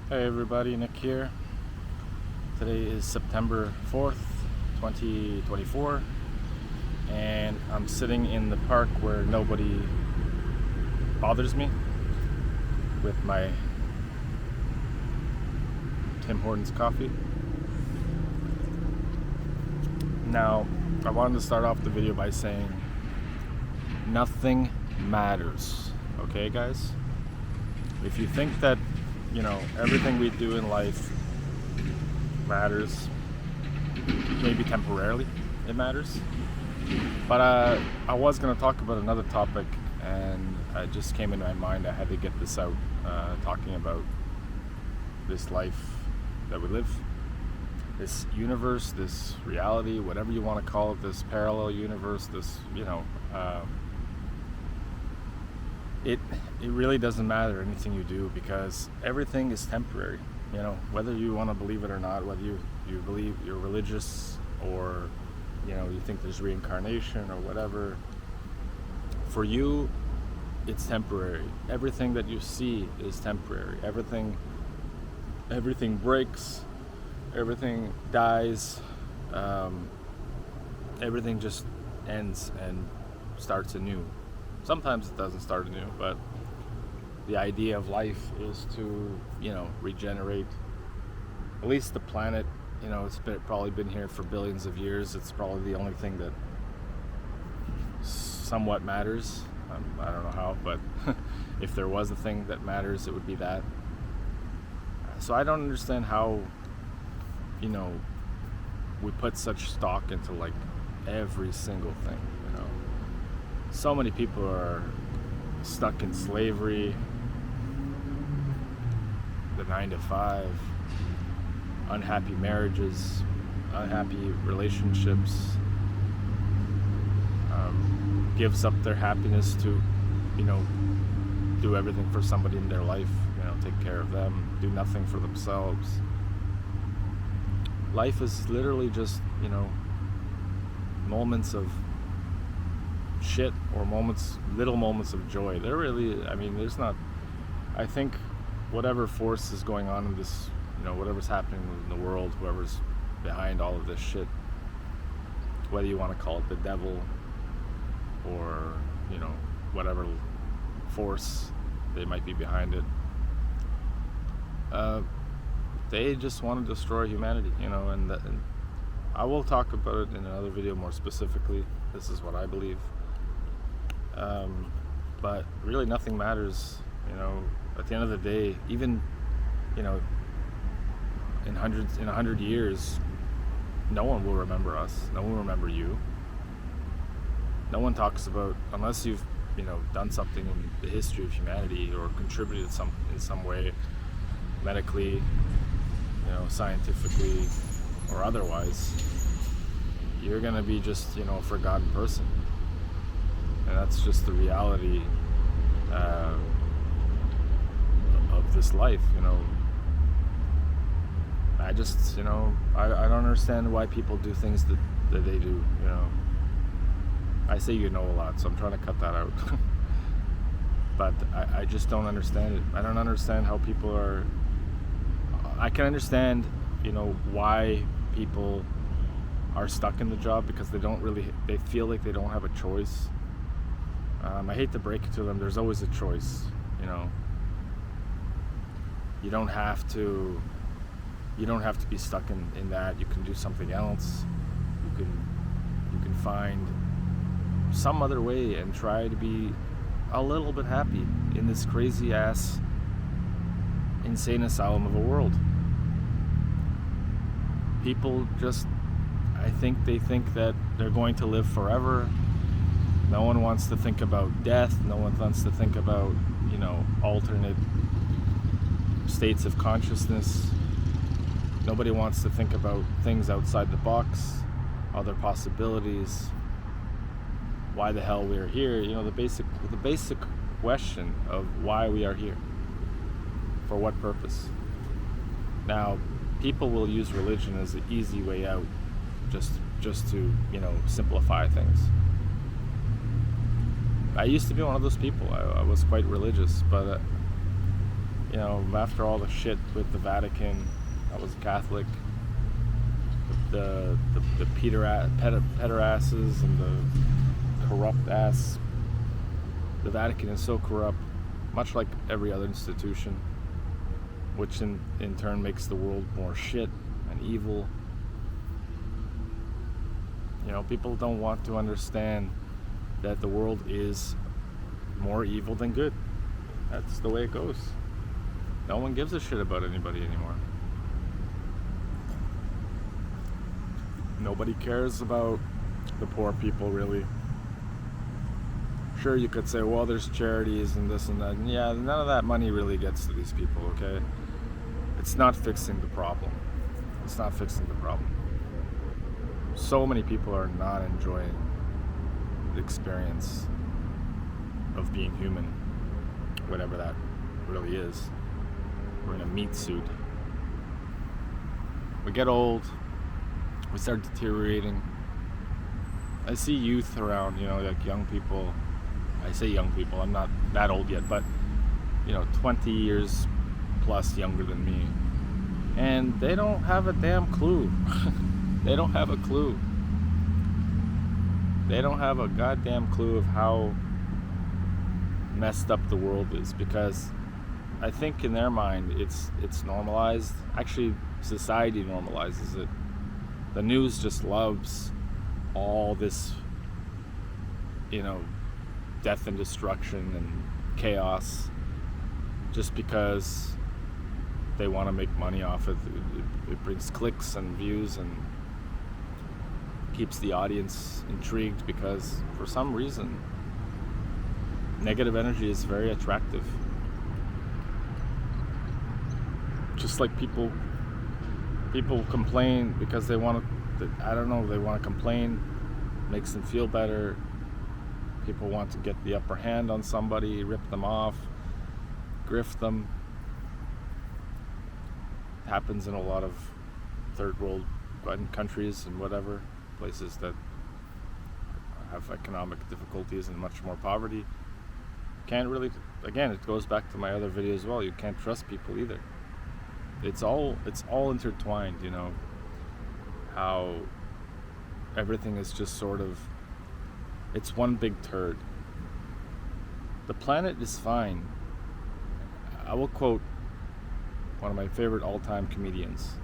Hey everybody, Nick here. Today is September 4th, 2024, and I'm sitting in the park where nobody bothers me with my Tim Hortons coffee. Now, I wanted to start off the video by saying nothing matters, okay guys? If you think that everything we do in life matters, maybe temporarily it matters. But I was going to talk about another topic, and it just came into my mind. I had to get this out, talking about this life that we live, this universe, this reality, whatever you want to call it, this parallel universe, this, it really doesn't matter anything you do, because everything is temporary. Whether you want to believe it or not, whether you believe you're religious, or you think there's reincarnation or whatever, for you it's temporary. Everything that you see is temporary. Everything breaks, everything dies, everything just ends and starts anew. Sometimes it doesn't start anew, but the idea of life is to, regenerate. At least the planet, it's probably been here for billions of years. It's probably the only thing that somewhat matters. I don't know how, but if there was a thing that matters, it would be that. So I don't understand how, we put such stock into like every single thing. So many people are stuck in slavery, the 9-to-5, unhappy marriages, unhappy relationships, gives up their happiness to, do everything for somebody in their life, take care of them, do nothing for themselves. Life is literally just, moments of shit, or little moments of joy. There's not, I think whatever force is going on in this, whatever's happening in the world, whoever's behind all of this shit, whether you want to call it the devil or, whatever force they might be behind it, they just want to destroy humanity, and I will talk about it in another video more specifically. This is what I believe. But really nothing matters, at the end of the day. Even, in 100 years, no one will remember us. No one will remember you. No one talks about, unless you've, done something in the history of humanity, or contributed in some way, medically, scientifically, or otherwise, you're gonna be just, a forgotten person. And that's just the reality of this life. I just, I don't understand why people do things that they do. I say a lot, so I'm trying to cut that out. But I just don't understand it. I don't understand how people are. I can understand, why people are stuck in the job, because they feel like they don't have a choice. I hate to break it to them, there's always a choice. You don't have to be stuck in that. You can do something else. You can find some other way and try to be a little bit happy in this crazy ass insane asylum of a world. People just, they think that they're going to live forever. No one wants to think about death. No one wants to think about, alternate states of consciousness. Nobody wants to think about things outside the box, other possibilities, why the hell we're here. The basic question of why we are here, for what purpose. Now, people will use religion as an easy way out, just to simplify things. I used to be one of those people. I was quite religious, but after all the shit with the Vatican, I was Catholic, the pederasses and the corrupt ass. The Vatican is so corrupt, much like every other institution, which in turn makes the world more shit and evil. People don't want to understand that the world is more evil than good. That's the way it goes. No one gives a shit about anybody anymore. Nobody cares about the poor people, really. Sure, you could say, well, there's charities and this and that. And yeah, none of that money really gets to these people, okay? It's not fixing the problem. It's not fixing the problem. So many people are not enjoying the experience of being human, whatever that really is. We're in a meat suit. We get old, we start deteriorating. I see youth around, like young people. I say young people, I'm not that old yet, but 20 years plus younger than me. And they don't have a damn clue. They don't have a clue. They don't have a goddamn clue of how messed up the world is, because I think in their mind it's normalized. Actually, society normalizes it. The news just loves all this, death and destruction and chaos, just because they want to make money off it. It brings clicks and views and keeps the audience intrigued, because for some reason negative energy is very attractive. Just like people complain because they want to, they want to complain, makes them feel better. People want to get the upper hand on somebody, rip them off, grift them. It happens in a lot of third world countries and whatever, places that have economic difficulties and much more poverty. Can't really, again, it goes back to my other video as well, you can't trust people either. It's all intertwined, how everything is just sort of, it's one big turd. The planet is fine. I will quote one of my favorite all-time comedians,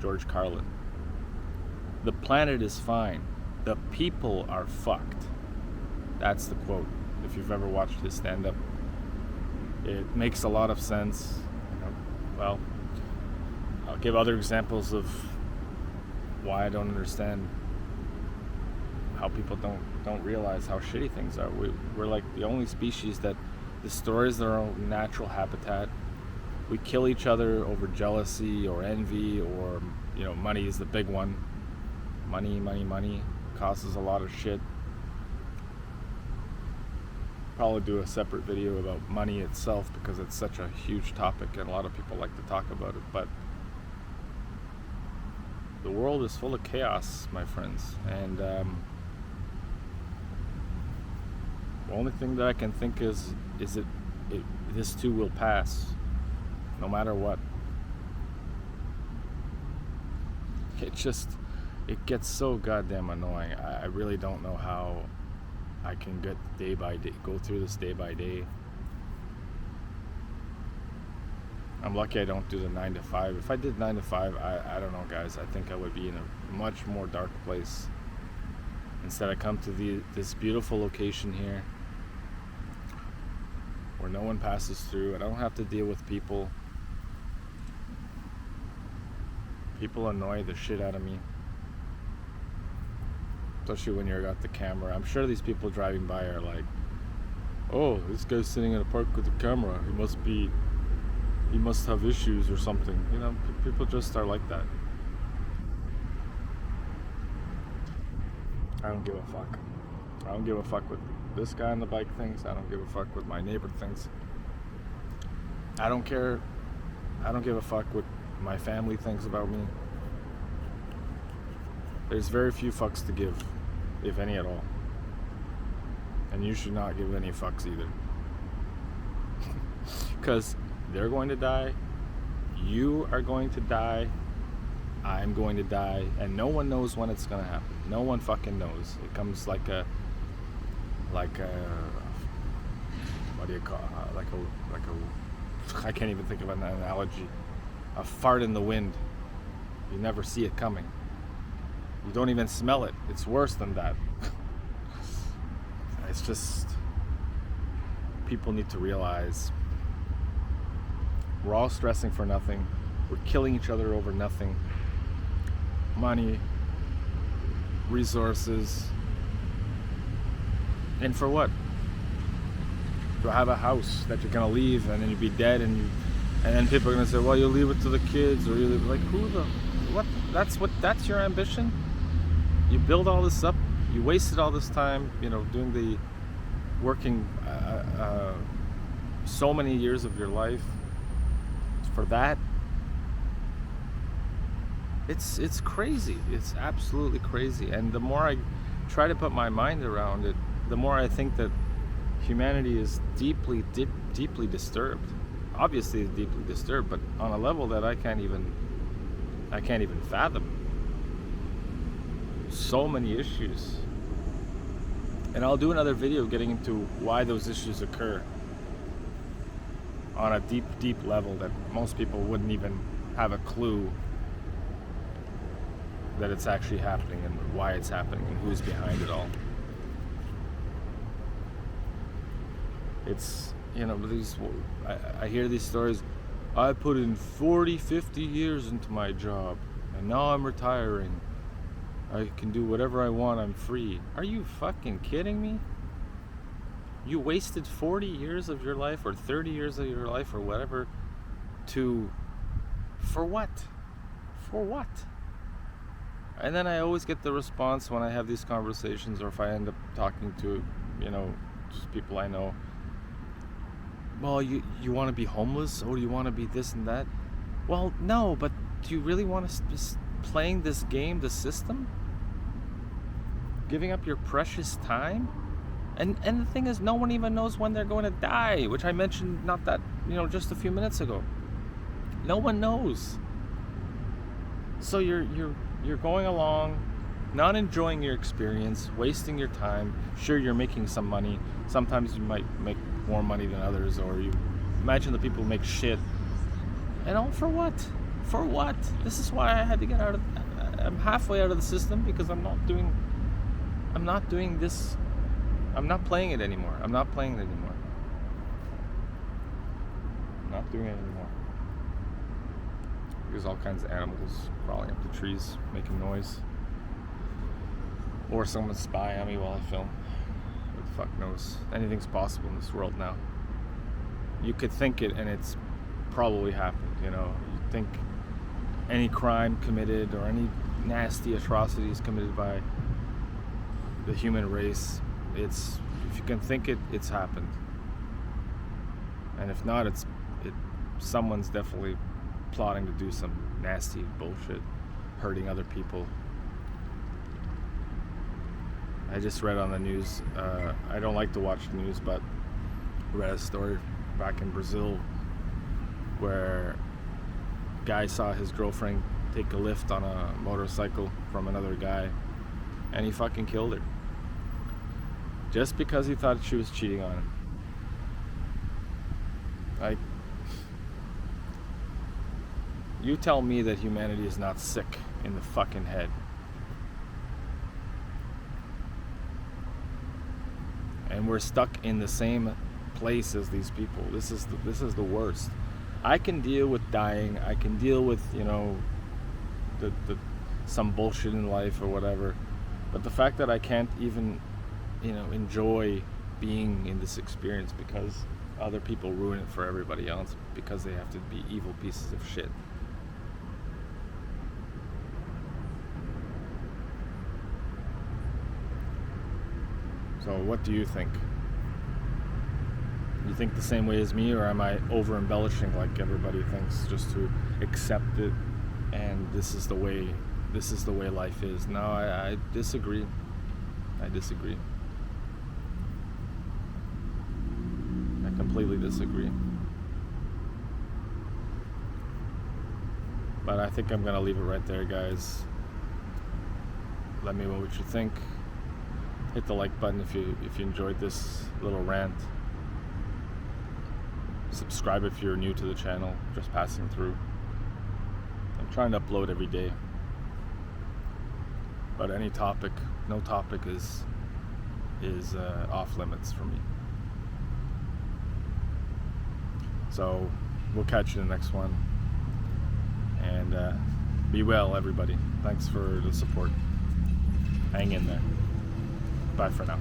George Carlin. The planet is fine. The people are fucked. That's the quote. If you've ever watched his stand-up, it makes a lot of sense. Well, I'll give other examples of why I don't understand how people don't realize how shitty things are. We're like the only species that destroys their own natural habitat. We kill each other over jealousy or envy, or money is the big one. Money causes a lot of shit. Probably do a separate video about money itself, because it's such a huge topic and a lot of people like to talk about it. But the world is full of chaos, my friends, and the only thing that I can think is this too will pass, no matter what. It gets so goddamn annoying. I really don't know how I can get day by day, go through this day by day. I'm lucky I don't do the 9 to 5. If I did 9 to 5, I don't know, guys. I think I would be in a much more dark place. Instead, I come to this beautiful location here, where no one passes through. I don't have to deal with people. People annoy the shit out of me, especially when you're got the camera. I'm sure these people driving by are like, oh, this guy's sitting in a park with a camera. He must have issues or something. People just are like that. I don't give a fuck. I don't give a fuck what this guy on the bike thinks. I don't give a fuck what my neighbor thinks. I don't care. I don't give a fuck what my family thinks about me. There's very few fucks to give, if any at all. And you should not give any fucks either. Because They're going to die. You are going to die. I'm going to die. And no one knows when it's going to happen. No one fucking knows. It comes like a what do you call it? Like a I can't even think of an analogy. A fart in the wind. You never see it coming. You don't even smell it. It's worse than that. It's just, people need to realize we're all stressing for nothing. We're killing each other over nothing. Money, resources, and for what? To have a house that you're gonna leave and then you'd be dead, and then people are gonna say, well, you'll leave it to the kids, or you leave, like, what? That's your ambition? You build all this up, you wasted all this time, doing working so many years of your life for that. It's crazy. It's absolutely crazy. And the more I try to put my mind around it, the more I think that humanity is deeply disturbed. Obviously it's deeply disturbed, but on a level that I can't even fathom. So many issues. And I'll do another video getting into why those issues occur on a deep level that most people wouldn't even have a clue that it's actually happening, and why it's happening, and who's behind it all. It's, I hear these stories. I put in 40, 50 years into my job, and now I'm retiring. I can do whatever I want, I'm free. Are you fucking kidding me? You wasted 40 years of your life, or 30 years of your life, or whatever, for what? For what? And then I always get the response when I have these conversations, or if I end up talking to, just people I know. Well, you want to be homeless? Or do you want to be this and that? Well, no, but do you really want to playing this game, the system? Giving up your precious time? And the thing is, no one even knows when they're going to die, which I mentioned just a few minutes ago. No one knows. So you're going along, not enjoying your experience, wasting your time. Sure, you're making some money. Sometimes you might make more money than others, or you imagine the people who make shit. And all for what? For what? This is why I had to get out of. I'm halfway out of the system because I'm not doing this. I'm not playing it anymore. I'm not doing it anymore. There's all kinds of animals crawling up the trees, making noise. Or someone spying on me while I film. Who the fuck knows? Anything's possible in this world now. You could think it, and it's probably happened, You think any crime committed or any nasty atrocities committed by the human race, if you can think it, it's happened. And if not, someone's definitely plotting to do some nasty bullshit, hurting other people. I just read on the news, I don't like to watch the news, but read a story back in Brazil where a guy saw his girlfriend take a lift on a motorcycle from another guy, and he fucking killed her. Just because he thought she was cheating on him. Like, you tell me that humanity is not sick in the fucking head. And we're stuck in the same place as these people. This is the worst. I can deal with dying. I can deal with, some bullshit in life or whatever. But the fact that I can't even, enjoy being in this experience because other people ruin it for everybody else because they have to be evil pieces of shit. So what do you think? You think the same way as me, or am I over embellishing like everybody thinks just to accept it and this is the way life is? No, I disagree. I completely disagree. But I think I'm gonna leave it right there, guys. Let me know what you think. Hit the like button if you enjoyed this little rant. Subscribe if you're new to the channel, just passing through. I'm trying to upload every day, but any topic, no topic is off limits for me. So we'll catch you in the next one, and be well, everybody. Thanks for the support. Hang in there. Bye for now.